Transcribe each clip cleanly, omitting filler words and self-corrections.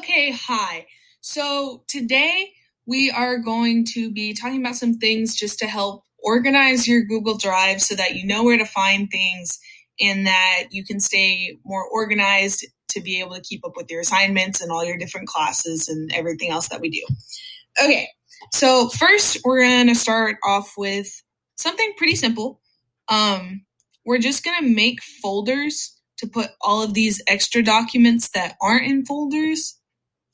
Okay, hi. So today we are going to be talking about some things just to help organize your Google Drive so that you know where to find things and that you can stay more organized to be able to keep up with your assignments and all your different classes and everything else that we do. Okay, so first we're going to start off with something pretty simple. We're just going to make folders to put all of these extra documents that aren't in folders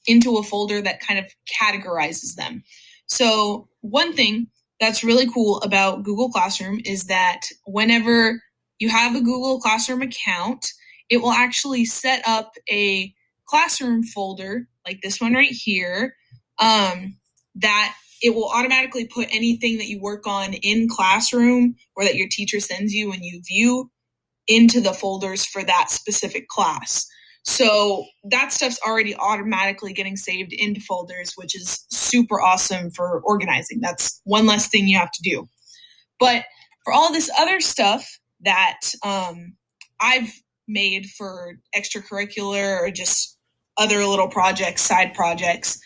into a folder that kind of categorizes them. So one thing that's really cool about Google Classroom is that whenever you have a Google Classroom account, it will actually set up a classroom folder like this one right here, that it will automatically put anything that you work on in Classroom or that your teacher sends you when you view into the folders for that specific class. So that stuff's already automatically getting saved into folders, which is super awesome for organizing. That's one less thing you have to do. But for all this other stuff that I've made for extracurricular or just other little projects, side projects,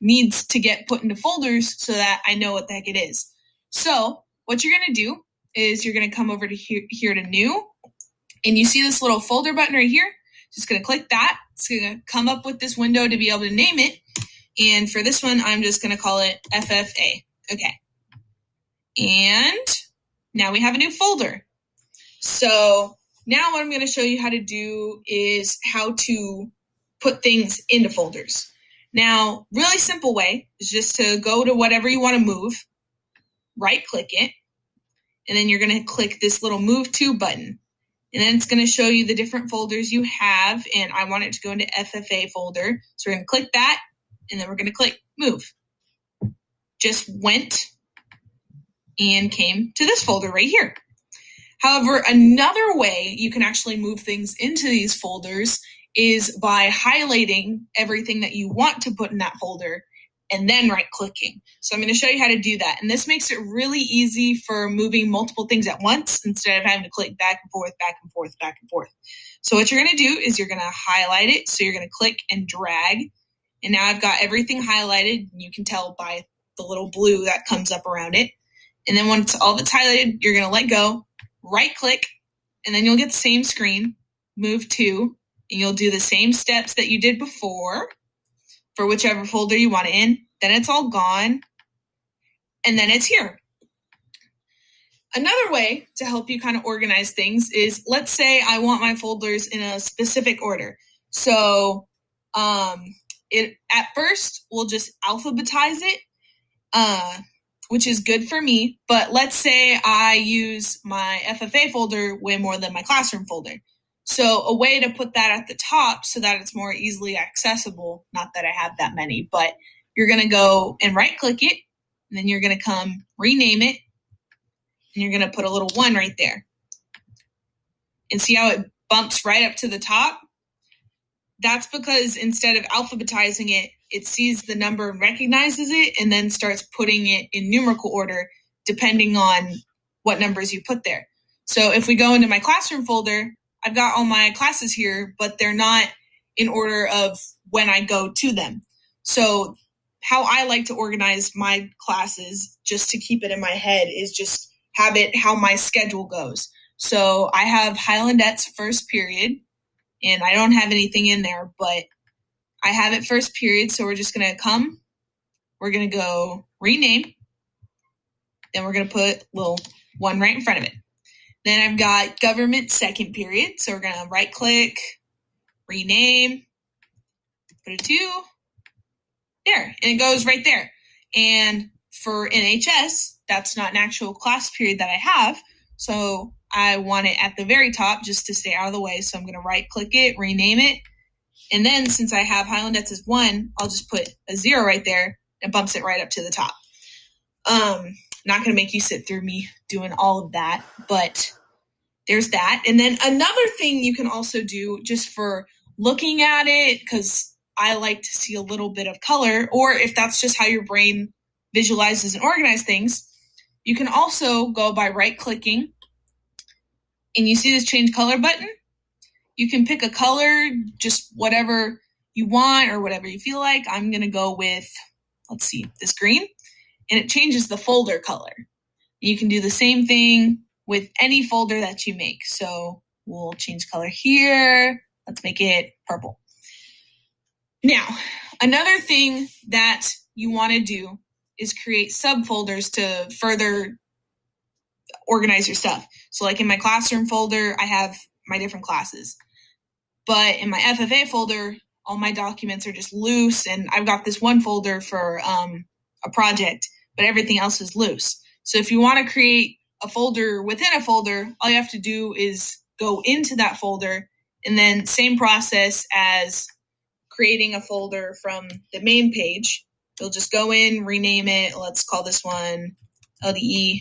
needs to get put into folders so that I know what the heck it is. So what you're going to do is you're going to come over to here to New, and you see this little folder button right here. Just going to click that. It's going to come up with this window to be able to name it. And for this one, I'm just going to call it FFA. Okay. And now we have a new folder. So now what I'm going to show you how to do is how to put things into folders. Now, really simple way is just to go to whatever you want to move, right click it, and then you're going to click this little Move To button. And then it's going to show you the different folders you have, and I want it to go into FFA folder. So we're going to click that, and then we're going to click Move. Just went and came to this folder right here. However, another way you can actually move things into these folders is by highlighting everything that you want to put in that folder and then right-clicking. So I'm going to show you how to do that. And this makes it really easy for moving multiple things at once instead of having to click back and forth, back and forth, back and forth. So what you're going to do is you're going to highlight it. So you're going to click and drag. And now I've got everything highlighted. You can tell by the little blue that comes up around it. And then once all of it's highlighted, you're going to let go, right-click, and then you'll get the same screen, Move To, and you'll do the same steps that you did before for whichever folder you want it in. Then it's all gone, and then it's here. Another way to help you kind of organize things is, let's say I want my folders in a specific order. So it at first we'll just alphabetize it, which is good for me. But let's say I use my FFA folder way more than my classroom folder. So a way to put that at the top so that it's more easily accessible, not that I have that many, but you're going to go and right-click it, and then you're going to come rename it, and you're going to put a little 1 right there. And see how it bumps right up to the top? That's because instead of alphabetizing it, it sees the number and recognizes it, and then starts putting it in numerical order depending on what numbers you put there. So if we go into my classroom folder, I've got all my classes here, but they're not in order of when I go to them. So how I like to organize my classes, just to keep it in my head, is just have it how my schedule goes. So I have Highlandette's first period, and I don't have anything in there, but I have it first period. So we're just going to come, we're going to go rename, then we're going to put little 1 right in front of it. Then I've got government second period. So we're going to right click, rename, put a 2 there, and it goes right there. And for NHS, that's not an actual class period that I have. So I want it at the very top just to stay out of the way. So I'm going to right click it, rename it. And then since I have Highlandette's as 1, I'll just put a 0 right there. It bumps it right up to the top. Not going to make you sit through me doing all of that, but there's that. And then another thing you can also do just for looking at it, because I like to see a little bit of color, or if that's just how your brain visualizes and organizes things, you can also go by right-clicking, and you see this change color button? You can pick a color, just whatever you want or whatever you feel like. I'm going to go with, let's see, this green, and it changes the folder color. You can do the same thing with any folder that you make. So we'll change color here. Let's make it purple. Now, another thing that you want to do is create subfolders to further organize your stuff. So like in my classroom folder, I have my different classes. But in my FFA folder, all my documents are just loose, and I've got this one folder for a project, but everything else is loose. So if you want to create a folder within a folder, all you have to do is go into that folder, and then same process as creating a folder from the main page. You'll just go in, rename it. Let's call this one LDE.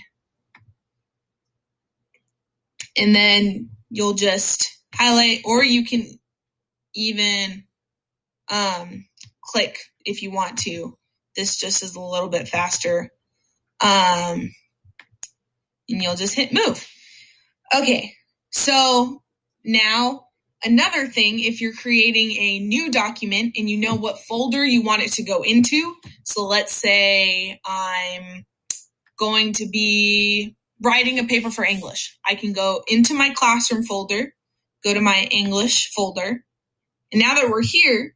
And then you'll just highlight, or you can even click if you want to. This just is a little bit faster. And you'll just hit move. Okay, so now another thing, if you're creating a new document and you know what folder you want it to go into, so let's say I'm going to be writing a paper for English. I can go into my classroom folder, go to my English folder, and now that we're here,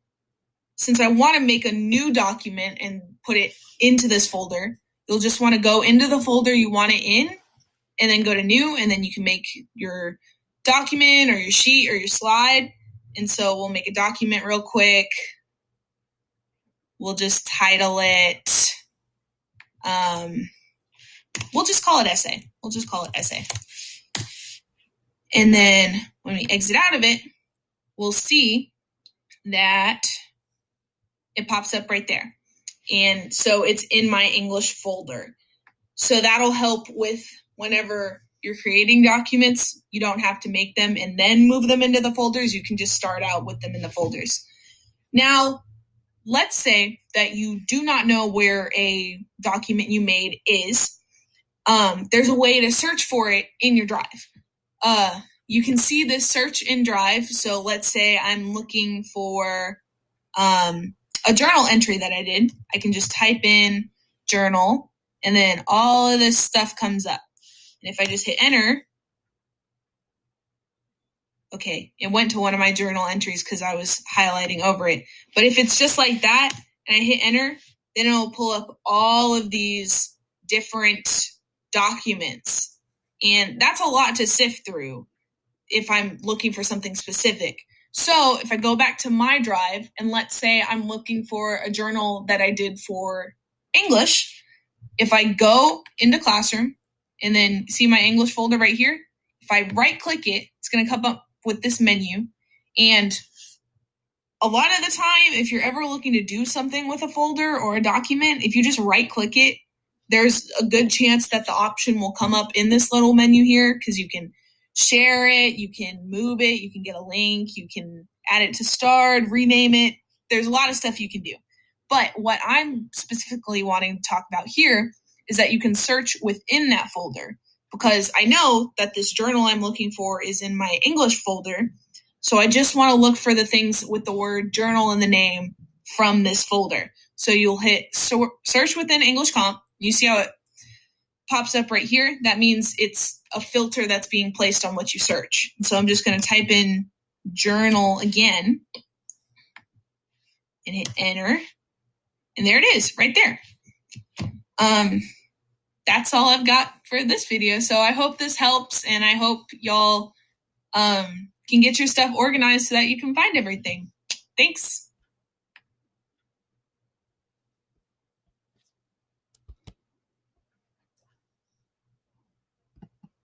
since I want to make a new document and put it into this folder, you'll just want to go into the folder you want it in, and then go to new, and then you can make your document or your sheet or your slide. And so we'll make a document real quick. We'll just title it, we'll just call it essay. We'll just call it essay. And then when we exit out of it, we'll see that it pops up right there. And so it's in my English folder. So that'll help with whenever you're creating documents, you don't have to make them and then move them into the folders. You can just start out with them in the folders. Now, let's say that you do not know where a document you made is. There's a way to search for it in your drive. You can see this search in Drive. So let's say I'm looking for a journal entry that I did. I can just type in journal, and then all of this stuff comes up. And if I just hit enter, okay, it went to one of my journal entries because I was highlighting over it. But if it's just like that and I hit enter, then it'll pull up all of these different documents. And that's a lot to sift through if I'm looking for something specific. So if I go back to my drive and let's say I'm looking for a journal that I did for English, if I go into Classroom and then see my English folder right here, if I right click it, it's going to come up with this menu. And a lot of the time, if you're ever looking to do something with a folder or a document, if you just right click it, there's a good chance that the option will come up in this little menu here because you can share it, you can move it, you can get a link, you can add it to starred, rename it. There's a lot of stuff you can do. But what I'm specifically wanting to talk about here is that you can search within that folder, because I know that this journal I'm looking for is in my English folder. So I just want to look for the things with the word journal in the name from this folder. So you'll hit search within English Comp. You see how it pops up right here? That means it's a filter that's being placed on what you search. So I'm just going to type in journal again and hit enter. And there it is right there. That's all I've got for this video. So I hope this helps, and I hope y'all can get your stuff organized so that you can find everything. Thanks.